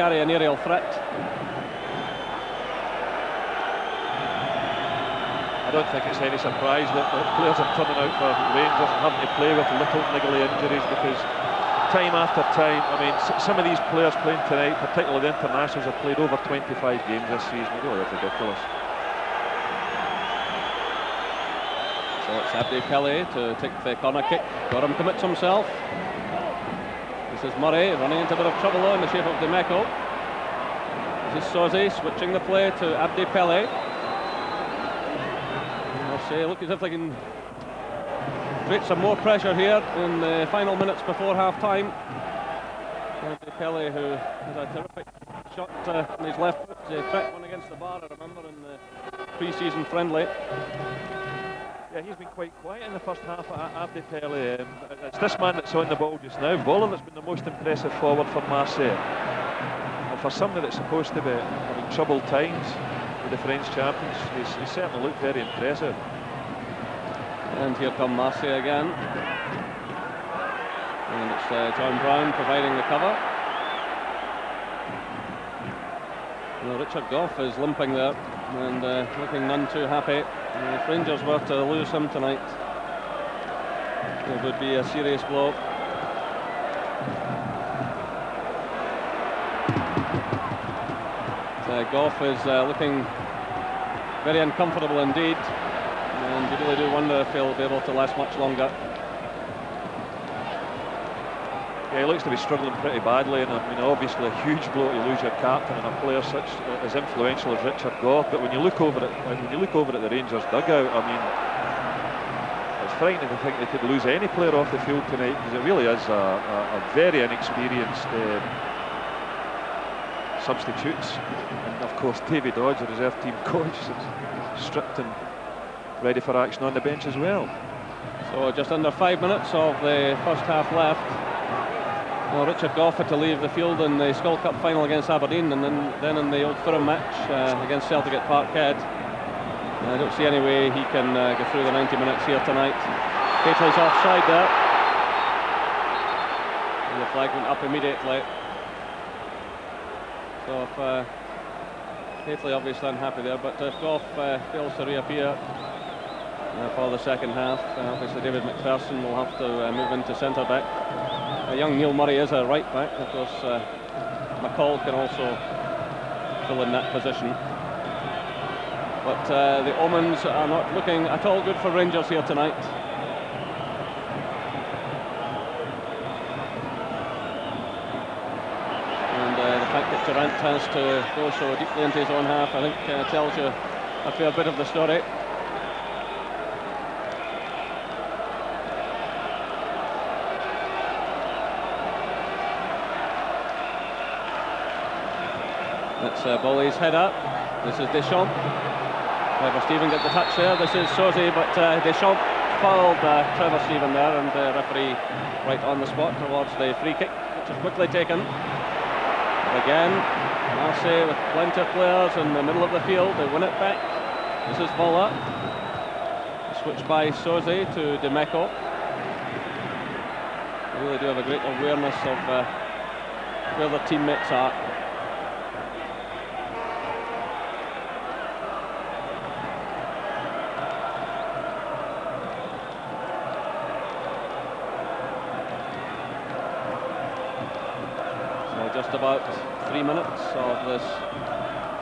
carry an aerial threat. I don't think it's any surprise that players are turning out for Rangers and having to play with little niggly injuries, because time after time, I mean, some of these players playing tonight, particularly the internationals, have played over 25 games this season. Really, that's ridiculous. So it's Abdi Pele to take the corner kick. Gorham commits himself. This is Murray running into a bit of trouble in the shape of Demeco. This is Soze switching the play to Abdi Pele. Marseille look as if they can create some more pressure here in the final minutes before half-time. Abdi Pele, who has a terrific shot on his left foot, tracked one against the bar, I remember, in the pre-season friendly. Yeah, he's been quite quiet in the first half, Abdi Pele. It's this man that's on the ball just now, Voller, that's been the most impressive forward for Marseille. And for somebody that's supposed to be having troubled times with the French champions, he certainly looked very impressive. And here come Marseille again. And it's John Brown providing the cover. Well, Richard Gough is limping there and looking none too happy. If Rangers were to lose him tonight, it would be a serious blow. Gough is looking very uncomfortable indeed, and you really do wonder if he'll be able to last much longer. Yeah, he looks to be struggling pretty badly, and I mean, obviously a huge blow to lose your captain and a player such as influential as Richard Gough. But when you look over at the Rangers dugout, I mean, it's frightening to think they could lose any player off the field tonight, because it really is a very inexperienced substitutes. And of course, Davy Dodge, the reserve team coach, is stripped and ready for action on the bench as well. So just under 5 minutes of the first half left. Well, Richard Gough had to leave the field in the Skull Cup final against Aberdeen, and then in the Old Firm match against Celtic at Parkhead. I don't see any way he can go through the 90 minutes here tonight. Paisley's offside there. And the flag went up immediately. So if Paisley obviously unhappy there, but if Gough fails to reappear for the second half, obviously David McPherson will have to move into centre back. Young Neil Murray is a right back. Of course, McCall can also fill in that position. But the omens are not looking at all good for Rangers here tonight. And the fact that Durant has to go so deeply into his own half, I think, tells you a fair bit of the story. That's Bolly's header. This is Deschamps. Trevor Steven gets the touch there. This is Soze, but Deschamps fouled Trevor Steven there, and the referee right on the spot towards the free kick, which is quickly taken. And again, Marseille with plenty of players in the middle of the field. They win it back. This is Voller. Switched by Soze to Demeco. They really do have a great awareness of where their teammates are. Just about 3 minutes of this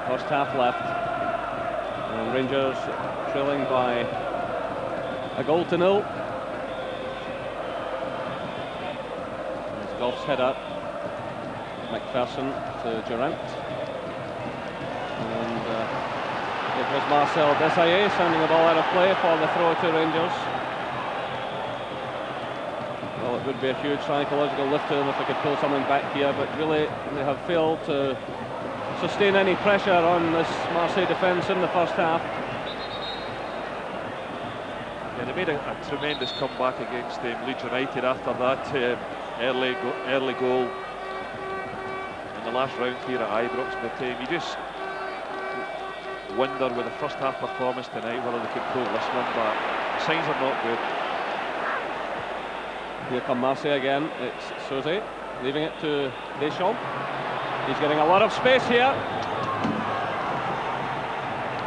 first half left, and Rangers trailing by a goal to nil. There's Gough's header. McPherson to Durant, and it was Marcel Desailly sending the ball out of play for the throw to Rangers. Well, it would be a huge psychological lift to them if they could pull something back here, but really they have failed to sustain any pressure on this Marseille defence in the first half. Yeah, they made a tremendous comeback against Leeds United after that early goal in the last round here at Ibrox, but you just wonder with the first half performance tonight whether they could pull this one back. The signs are not good. Here come Marseille again. It's Soze leaving it to Deschamps. He's getting a lot of space here.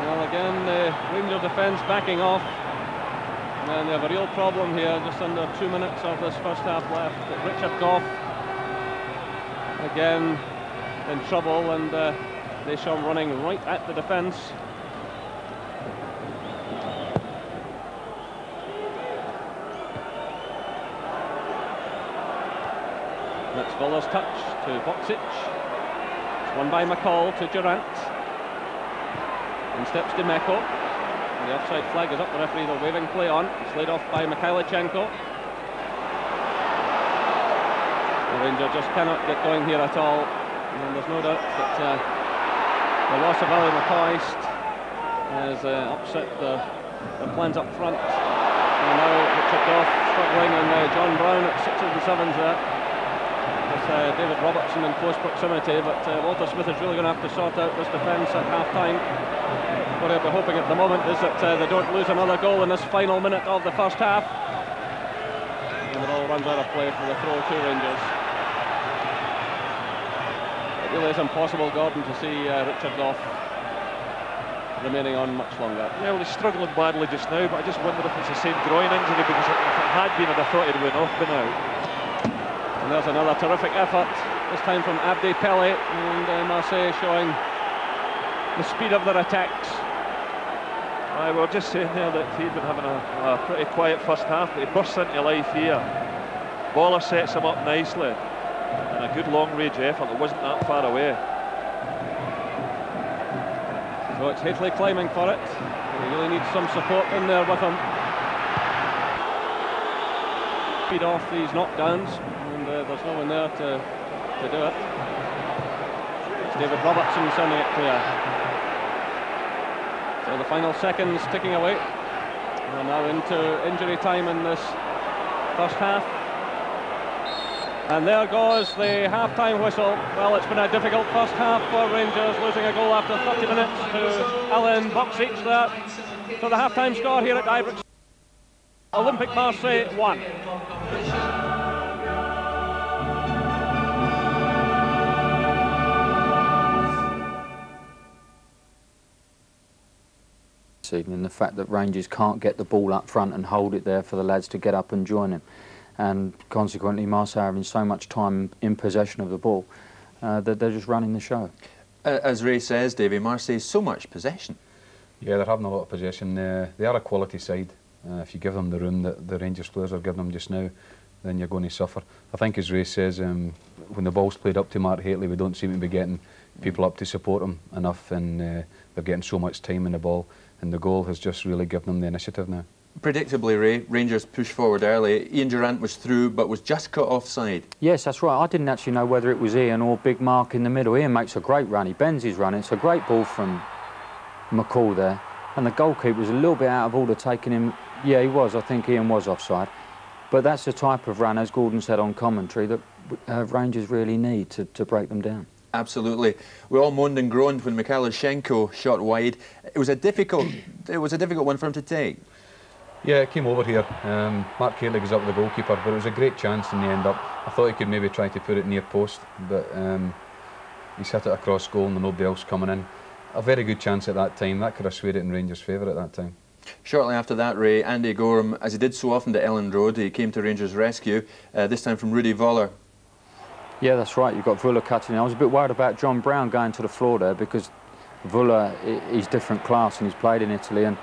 Well, again, the Rangers defence backing off. And they have a real problem here, just under 2 minutes of this first half left. Richard Gough, again, in trouble, and Deschamps running right at the defence. That's Villa's touch to Boksic. It's won by McCall to Durant. In steps Demeco. The offside flag is up, the referee though waving play on. It's laid off by Mikhailichenko. The Rangers just cannot get going here at all. And there's no doubt that the loss of Ali McCoist has upset the plans up front. And now Richard Gough struggling, and John Brown at 6s and 7s there. With David Robertson in close proximity, but Walter Smith is really going to have to sort out this defence at half-time. What we're hoping at the moment is that they don't lose another goal in this final minute of the first half. And the ball runs out of play for the throw to Rangers. It really is impossible, Gordon, to see Richard Gough remaining on much longer. Yeah, well, he's struggling badly just now, but I just wonder if it's the same groin injury, because if it had been, I'd have thought he'd went off by now. And there's another terrific effort, this time from Abdi Pele, and Marseille showing the speed of their attacks. We were just saying there that he'd been having a pretty quiet first half, but he bursts into life here. Baller sets him up nicely, and a good long-range effort that wasn't that far away. So it's Hateley climbing for it. He really needs some support in there with him. Feed off these knockdowns, and there's no one there to do it. It's David Robertson sending it clear. So the final seconds ticking away. We're now into injury time in this first half. And there goes the half-time whistle. Well, it's been a difficult first half for Rangers, losing a goal after 30 minutes to Alan Boksic there. So the half-time score here at Ibrox, Olympic Marseille 1. And the fact that Rangers can't get the ball up front and hold it there for the lads to get up and join him, and consequently Marseille having so much time in possession of the ball that they're just running the show. As Ray says, Davy, Marseille so much possession. Yeah, they're having a lot of possession. They are a quality side. If you give them the room that the Rangers players are giving them just now, then you're going to suffer. I think, as Ray says, when the ball's played up to Mark Hateley, we don't seem to be getting people up to support him enough, and they're getting so much time in the ball, and the goal has just really given them the initiative now. Predictably, Ray, Rangers pushed forward early. Ian Durant was through, but was just cut offside. Yes, that's right. I didn't actually know whether it was Ian or Big Mark in the middle. Ian makes a great run. He bends his run. It's a great ball from McCall there. And the goalkeeper was a little bit out of order taking him. Yeah, he was. I think Ian was offside. But that's the type of run, as Gordon said on commentary, that Rangers really need to break them down. Absolutely. We all moaned and groaned when Mikhailichenko shot wide. It was a difficult one for him to take. Yeah, it came over here. Mark Hateley was up with the goalkeeper, but it was a great chance in the end up. I thought he could maybe try to put it near post, but he's hit it across goal and nobody else coming in. A very good chance at that time. That could have swayed it in Rangers' favour at that time. Shortly after that, Ray, Andy Gorham, as he did so often to Ellen Road, he came to Rangers' rescue, this time from Rudy Voller. Yeah, that's right. You've got Vuller cutting in. I was a bit worried about John Brown going to the floor there, because Vuller is different class and he's played in Italy, and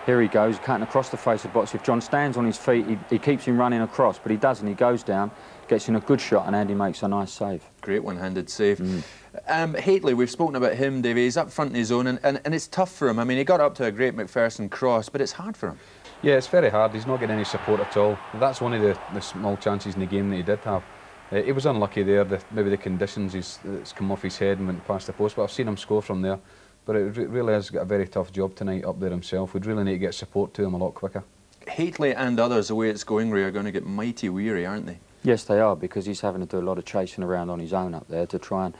here he goes, cutting across the face of the box. If John stands on his feet, he keeps him running across, but he doesn't. He goes down, gets in a good shot, and Andy makes a nice save. Great one-handed save. Hateley, we've spoken about him, Davey. He's up front in his own, and it's tough for him. I mean, he got up to a great McPherson cross, but it's hard for him. Yeah, it's very hard. He's not getting any support at all. That's one of the small chances in the game that he did have. He was unlucky there. Maybe the conditions, it's come off his head and went past the post, but I've seen him score from there. But it really has got a very tough job tonight up there himself. We'd really need to get support to him a lot quicker. Hateley and others, the way it's going, Ray, are going to get mighty weary, aren't they? Yes, they are, because he's having to do a lot of chasing around on his own up there to try and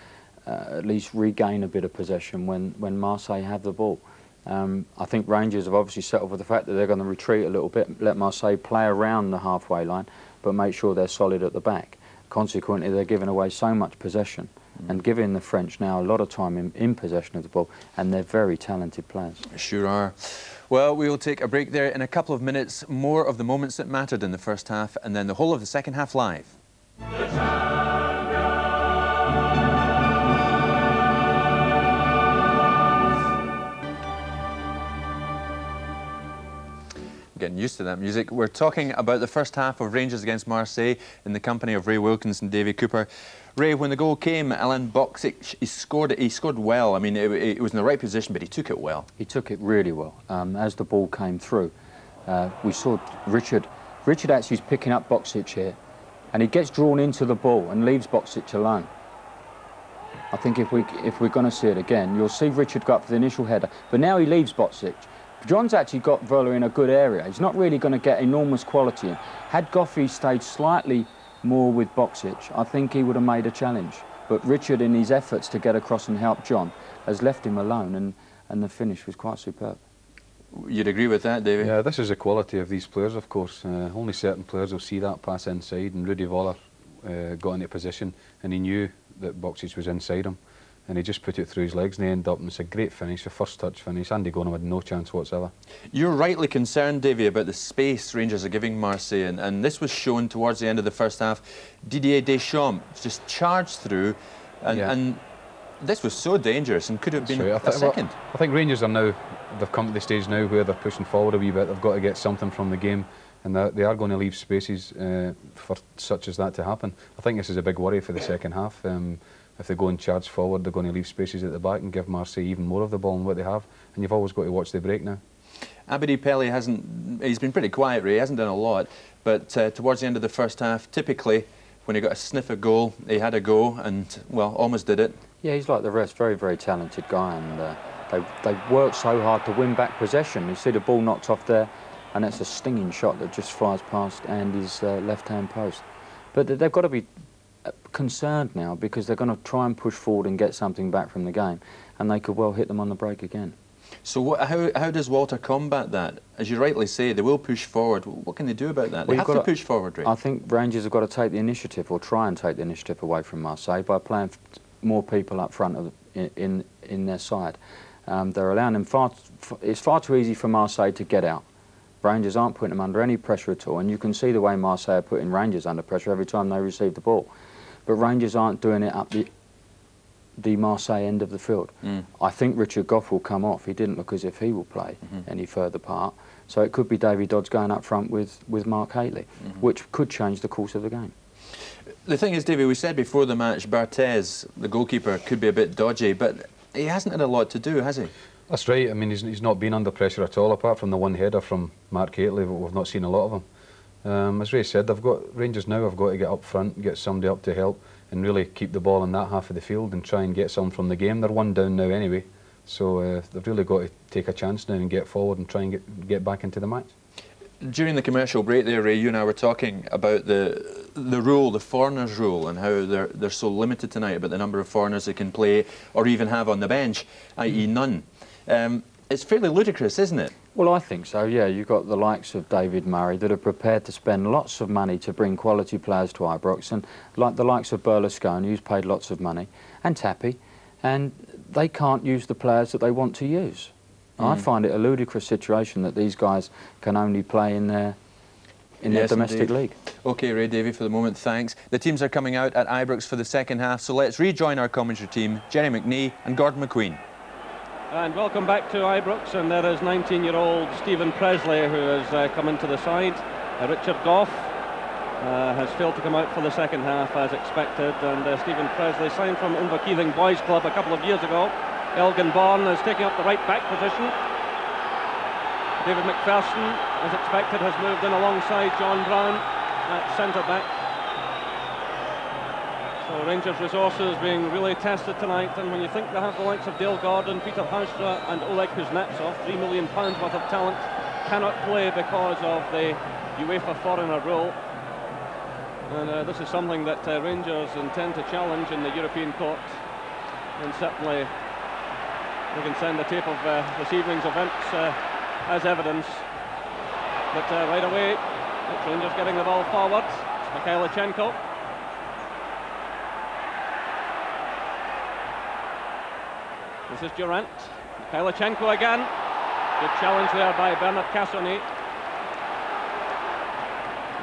at least regain a bit of possession when Marseille have the ball. I think Rangers have obviously settled with the fact that they're going to retreat a little bit, let Marseille play around the halfway line, but make sure they're solid at the back. Consequently, they're giving away so much possession and giving the French now a lot of time in possession of the ball, and they're very talented players. Sure are. Well, we will take a break there. In a couple of minutes, more of the moments that mattered in the first half, and then the whole of the second half live. Getting used to that music. We're talking about the first half of Rangers against Marseille in the company of Ray Wilkins and Davy Cooper. Ray, when the goal came, Alan Boksic, he scored well. I mean, it was in the right position, but he took it well. He took it really well. As the ball came through, we saw Richard actually is picking up Boksic here, and he gets drawn into the ball and leaves Boksic alone. I think if we're going to see it again, you'll see Richard go up for the initial header, but now he leaves Boksic. John's actually got Völler in a good area. He's not really going to get enormous quality in. Had Goffey stayed slightly more with Boksic, I think he would have made a challenge. But Richard, in his efforts to get across and help John, has left him alone, and the finish was quite superb. You'd agree with that, David? Yeah, this is the quality of these players, of course. Only certain players will see that pass inside, and Rudy Völler got into position, and he knew that Boksic was inside him, and he just put it through his legs, and they end up, and it's a great finish, a first touch finish. Andy Gonham had no chance whatsoever. You're rightly concerned, Davy, about the space Rangers are giving Marseille, and this was shown towards the end of the first half. Didier Deschamps just charged through, and this was so dangerous and could have been a second. Well, I think Rangers are now, they've come to the stage now where they're pushing forward a wee bit. They've got to get something from the game, and they are going to leave spaces for such as that to happen. I think this is a big worry for the second half. If they go and charge forward, they're going to leave spaces at the back and give Marseille even more of the ball than what they have. And you've always got to watch the break now. Abedi Pele he's been pretty quiet, Ray, he hasn't done a lot. But towards the end of the first half, typically, when he got a sniff of goal, he had a go and, well, almost did it. Yeah, he's like the rest, very, very talented guy, and they work so hard to win back possession. You see the ball knocked off there, and it's a stinging shot that just flies past Andy's left-hand post. But they've got to be concerned now, because they're going to try and push forward and get something back from the game, and they could well hit them on the break again. So how does Walter combat that? As you rightly say, they will push forward. What can they do about that? They have to push forward, Ray. I think Rangers have got to take the initiative, or try and take the initiative away from Marseille by playing more people up front in their side. They're allowing them it's far too easy for Marseille to get out. Rangers aren't putting them under any pressure at all, and you can see the way Marseille are putting Rangers under pressure every time they receive the ball. But Rangers aren't doing it up the Marseille end of the field. I think Richard Goff will come off. He didn't look as if he will play any further part. So it could be Davy Dodds going up front with Mark Hateley, which could change the course of the game. The thing is, Davy, we said before the match, Barthez, the goalkeeper, could be a bit dodgy, but he hasn't had a lot to do, has he? That's right. I mean, he's not been under pressure at all, apart from the one header from Mark Hateley, but we've not seen a lot of him. As Ray said, Rangers now have got to get up front, get somebody up to help, and really keep the ball in that half of the field and try and get some from the game. They're one down now anyway, so they've really got to take a chance now and get forward and try and get back into the match. During the commercial break there, Ray, you and I were talking about the rule, the foreigners' rule, and how they're so limited tonight about the number of foreigners they can play or even have on the bench, i.e. none. It's fairly ludicrous, isn't it? Well, I think so, yeah. You've got the likes of David Murray that are prepared to spend lots of money to bring quality players to Ibrox, and like the likes of Berlusconi, who's paid lots of money, and Tappy, and they can't use the players that they want to use. I find it a ludicrous situation that these guys can only play in their domestic league. OK, Ray Davey, for the moment, thanks. The teams are coming out at Ibrox for the second half, so let's rejoin our commentary team, Jerry McNee and Gordon McQueen. And welcome back to Ibrox, and there is 19-year-old Stephen Presley, who has come into the side. Richard Goff has failed to come out for the second half as expected, and Stephen Presley signed from Inverkeithing Boys Club a couple of years ago. Elgin Bourne is taking up the right back position. David McPherson, as expected, has moved in alongside John Brown at centre back. So Rangers' resources being really tested tonight, and when you think they have the likes of Dale Gordon, Peter Haustra and Oleg Kuznetsov, £3 million worth of talent, cannot play because of the UEFA foreigner rule. And this is something that Rangers intend to challenge in the European court, and certainly we can send the tape of this evening's events as evidence. But right away, Rangers getting the ball forward. Mikhailichenko. This is Durant. Mikhailichenko again. Good challenge there by Bernard Cassoni.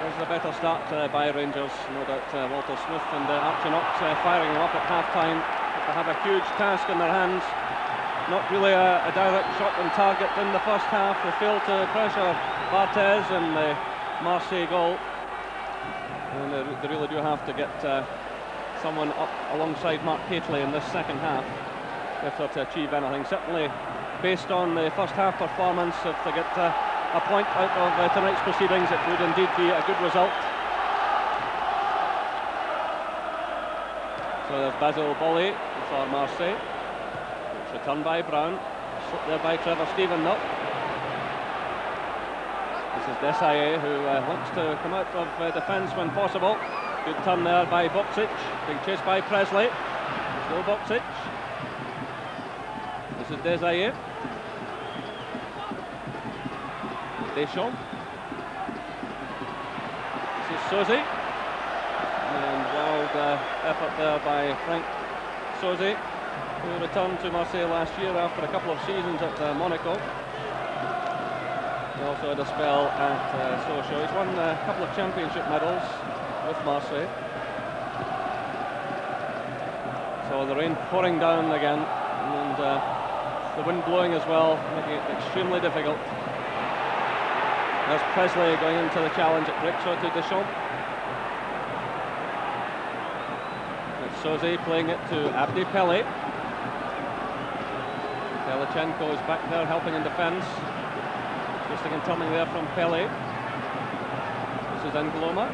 There's a better start by Rangers. No doubt Walter Smith and Archie Knox firing them up at half-time. They have a huge task in their hands. Not really a direct shot on target in the first half. They failed to pressure Barthez and the Marseille goal. And they really do have to get someone up alongside Mark Hateley in this second half if they're to achieve anything. Certainly, based on the first half performance, if they get a point out of tonight's proceedings, it would indeed be a good result. So there's Basil Bolly for Marseille. It's returned by Brown. Slipped there by Trevor Steven, though. This is Desailly, who wants to come out of defence when possible. Good turn there by Boksic. Being chased by Presley. Still Boksic. This is Desailly. Deschamps. This is Sosi. And wild effort there by Frank Sosi, who returned to Marseille last year after a couple of seasons at Monaco. He also had a spell at Sochaux. He's won a couple of championship medals with Marseille. So the rain pouring down again, and the wind blowing as well, making it extremely difficult. There's Presley going into the challenge. It breaks out to Deschamps. It's Sosi playing it to Abdi Pele. Mikhailichenko is back there helping in defence. Twisting and turning there from Pele. This is N'Gloma.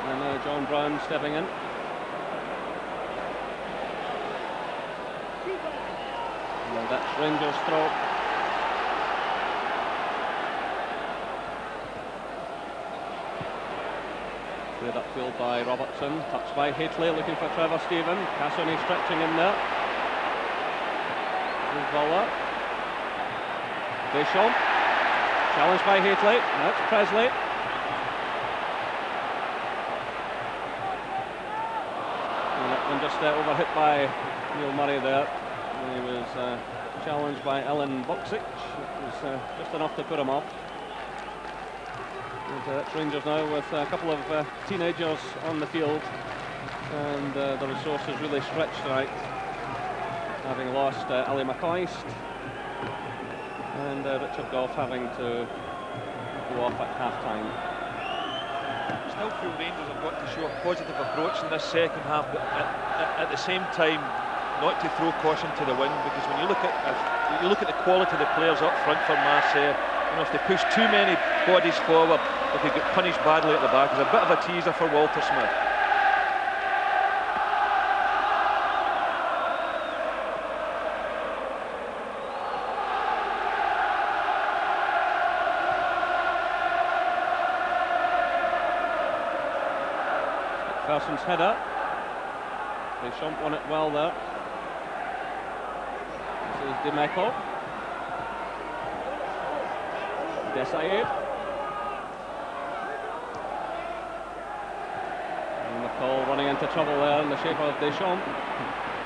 And now John Brown stepping in. And that's Rangers' throw. Cleared upfield by Robertson. Touched by Hateley, looking for Trevor Steven. Cassoni stretching in there. Voller. Deschamps. Challenged by Hateley. That's Presley. And that one just overhit by Neil Murray there. He was challenged by Ellen Boksic. It was just enough to put him off. And that's Rangers now with a couple of teenagers on the field, and the resources really stretched tonight, having lost Ali McCoist and Richard Gough having to go off at half-time. Still feel Rangers have got to show a positive approach in this second half, but at the same time not to throw caution to the wind, because when you look at the quality of the players up front for Marseille, you know, if they push too many bodies forward, they could get punished badly at the back. It's a bit of a teaser for Walter Smith. McPherson's header. Deschamps won it well there. This is Dimeco. Desailly. And McCall running into trouble there in the shape of Deschamps.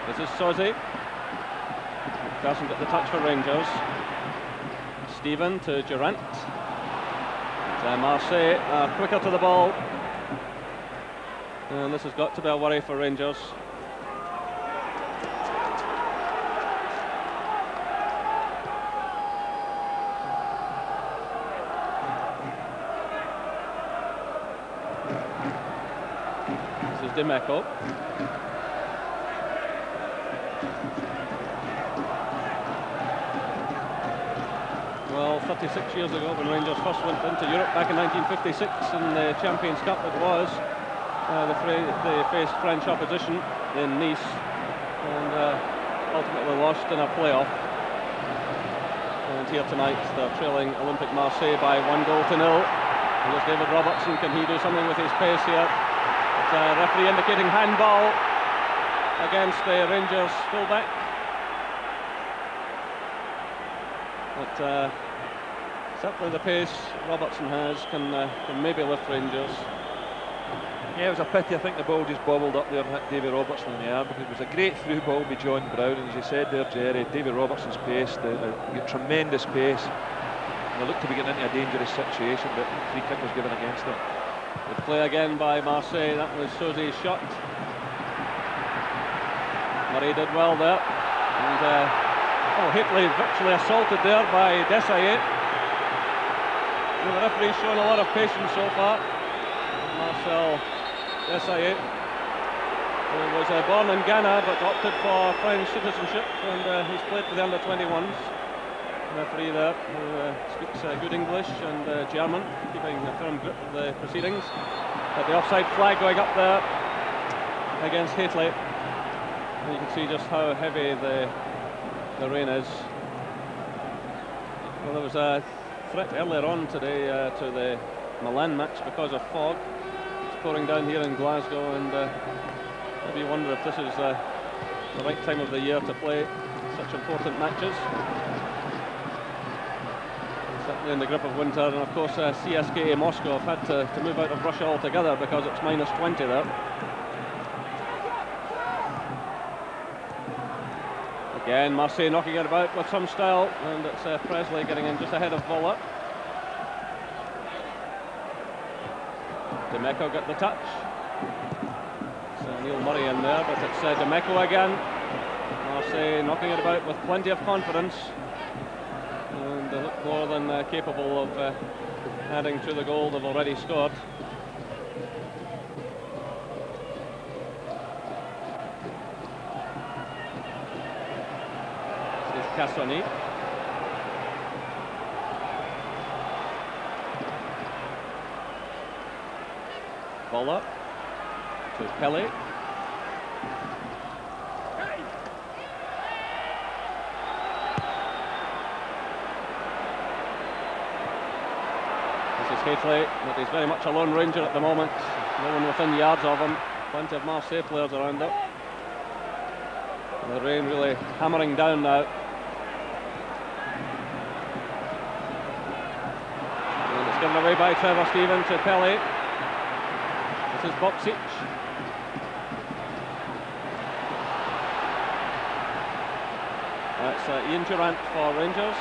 This is Sosi. Doesn't get the touch for Rangers. Steven to Durant. Marseille are quicker to the ball. And this has got to be a worry for Rangers. This is Dimeco. Well, 36 years ago, when Rangers first went into Europe back in 1956 in the Champions Cup, it was. They faced French opposition in Nice and ultimately lost in a playoff. And here tonight they're trailing Olympique Marseille by 1-0. Here's David Robertson. Can he do something with his pace here? It's a referee indicating handball against the Rangers fullback. But certainly the pace Robertson has can maybe lift Rangers. Yeah, it was a pity. I think the ball just bobbled up there and hit Davy Robertson in the arm, because it was a great through ball by John Brown, and as you said there, Jerry, Davy Robertson's pace, got tremendous pace, and they looked to be getting into a dangerous situation, but free kick was given against them. Good play again by Marseille. That was Sozi's shot. Murray did well there, and Hitley virtually assaulted there by Desailly. The referee's shown a lot of patience so far. Marcel Desailly, who was born in Ghana but opted for French citizenship, and he's played for the under-21s. The referee there, who speaks good English and German, keeping a firm grip of the proceedings. But the offside flag going up there against Hitley. And you can see just how heavy the rain is. Well, there was a threat earlier on today to the Milan match because of fog. It's pouring down here in Glasgow, and maybe you wonder if this is the right time of the year to play such important matches. Certainly in the grip of winter, and of course CSKA Moscow have had to move out of Russia altogether because it's -20 there. Again, Marseille knocking it about with some style, and it's Presley getting in just ahead of Voller. Demeco got the touch. It's Neil Murray in there, but it's Demeco again. Marseille knocking it about with plenty of confidence, and they look more than capable of adding to the goal they've already scored. This is Cassoni. Voller to Pelé. This is Hitley, but he's very much a lone ranger at the moment. No one within yards of him. Plenty of Marseille players around him. And the rain really hammering down now. And it's given away by Trevor Steven to Pelé. This is Boksic. That's Ian Durant for Rangers.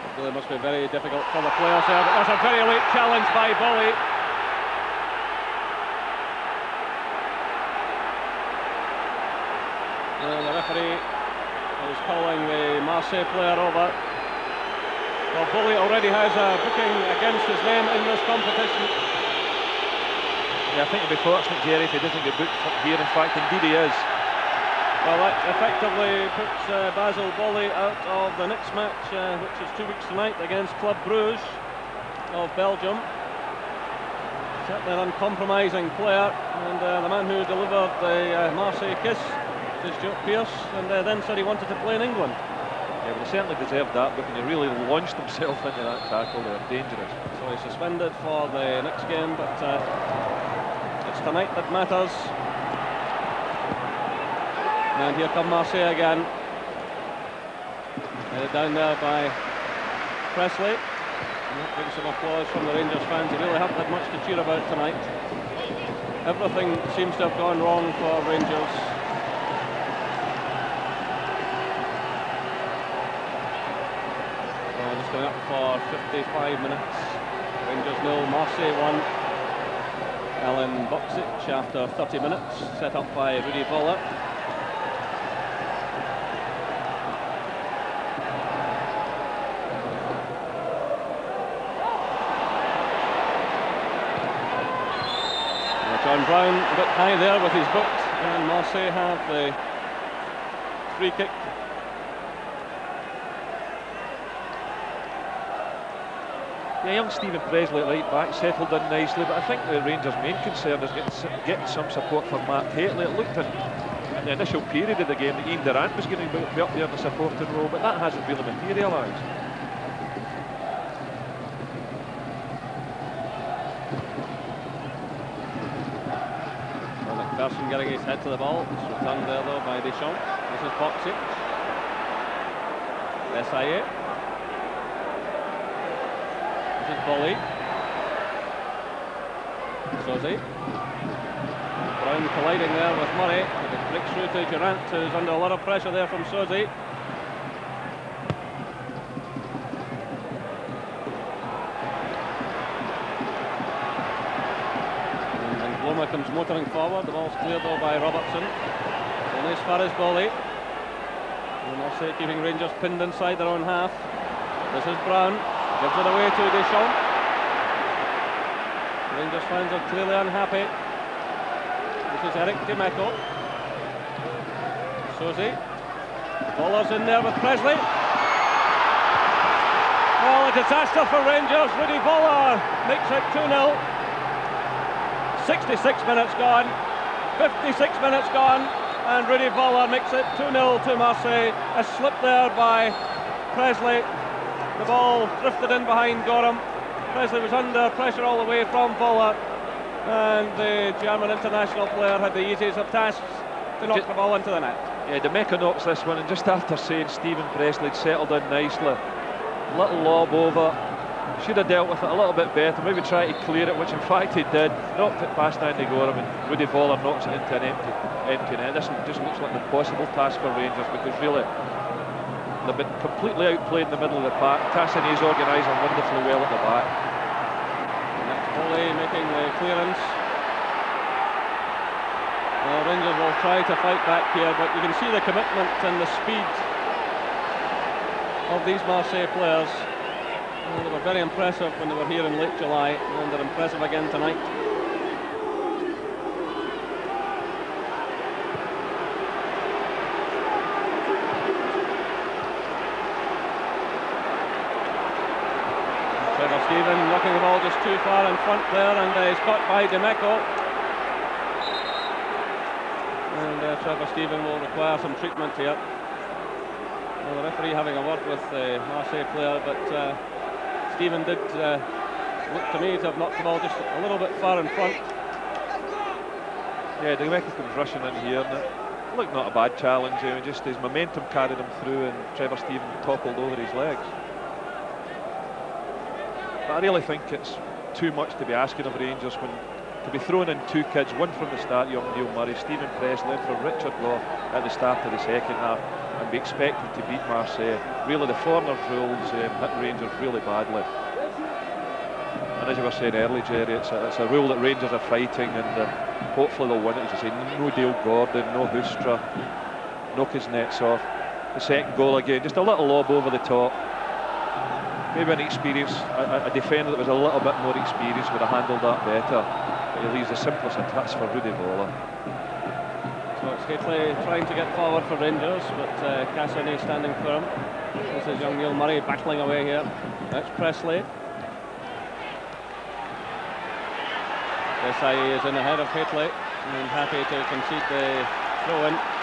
It really must be very difficult for the players here, but there's a very late challenge by Bolly. And the referee is calling the Marseille player over. Well, Bully already has a booking against his name in this competition. Yeah, I think it'd be fortunate, Jerry, if he doesn't get booked here. In fact, indeed he is. Well, that effectively puts Basil Bully out of the next match, which is 2 weeks tonight against Club Brugge of Belgium. Certainly an uncompromising player, and the man who delivered the Marseille kiss to Stuart Pearce, and then said he wanted to play in England. Yeah, well, he certainly deserved that, but when he really launched himself into that tackle, they were dangerous. So he's suspended for the next game, but it's tonight that matters. And here come Marseille again. Headed down there by Presley. And that brings some applause from the Rangers fans. They really haven't had much to cheer about tonight. Everything seems to have gone wrong for Rangers. Going up for 55 minutes. Rangers 0, Marseille 1. Alan Boksic after 30 minutes, set up by Rudy Voller. John Brown a bit high there with his boot, and Marseille have the free kick. Yeah, young Stephen Presley at right back settled in nicely, but I think the Rangers' main concern is getting some support from Matt Hateley. It looked in the initial period of the game that Ian Durant was going to be up there in the supporting role, but that hasn't really materialised. Well, McPherson getting his head to the ball. It's returned there though by Deschamps. This is Boksic. Desailly. This is Bolly. Sosie. Brown colliding there with Murray. It breaks through to Durant, who's under a lot of pressure there from Sosie. And Bloma comes motoring forward. The ball's cleared though by Robertson. Only as far as Bolly. And Marseille keeping Rangers pinned inside their own half. This is Brown. Gives it away to Deschamps. Rangers fans are clearly unhappy. This is Eric Dimeco. Sosie. Boller's in there with Presley. Well, a disaster for Rangers. Rudy Voller makes it 2-0. 66 minutes gone. 56 minutes gone. And Rudy Voller makes it 2-0 to Marseille. A slip there by Presley. The ball drifted in behind Gorham. Presley was under pressure all the way from Voller, and the German international player had the easiest of tasks to knock the ball into the net. Yeah, Demeco knocks this one, and just after saying Stephen Presley had settled in nicely, little lob over, should have dealt with it a little bit better, maybe try to clear it, which in fact he did, knocked it past Andy Gorham, and Rudy Voller knocks it into an empty net. This just looks like an impossible task for Rangers, because really they've been completely outplayed in the middle of the park. Tassinet's organising wonderfully well at the back. And that's Bolly making the clearance. Well, Rangers will try to fight back here, but you can see the commitment and the speed of these Marseille players. Well, they were very impressive when they were here in late July, and they're impressive again tonight. Stephen knocking the ball just too far in front there, and he's caught by Demeco. And Trevor Stephen will require some treatment here. Well, the referee having a word with the Marseille player, but Stephen did look to me to have knocked the ball just a little bit far in front. Yeah, Demeco comes rushing in here, and it looked not a bad challenge. Just his momentum carried him through, and Trevor Stephen toppled over his legs. But I really think it's too much to be asking of Rangers when to be throwing in two kids, one from the start, young Neil Murray, Stephen Presley, and from Richard Law at the start of the second half, and be expected to beat Marseille. Really, the foreigners' rules hit Rangers really badly. And as you were saying earlier, Jerry, it's a rule that Rangers are fighting, and hopefully they'll win it. As you say, no Dale Gordon, no Hoostra, knock his nets off. The second goal again, just a little lob over the top. Maybe an experience, a defender that was a little bit more experienced would have handled that better. But he leaves the simplest of tasks for Rudy Voller. So it's Haitley trying to get forward for Rangers, but Cassini standing firm. This is young Neil Murray battling away here. That's Presley. Desai is in ahead of Haitley and happy to concede the throw-in.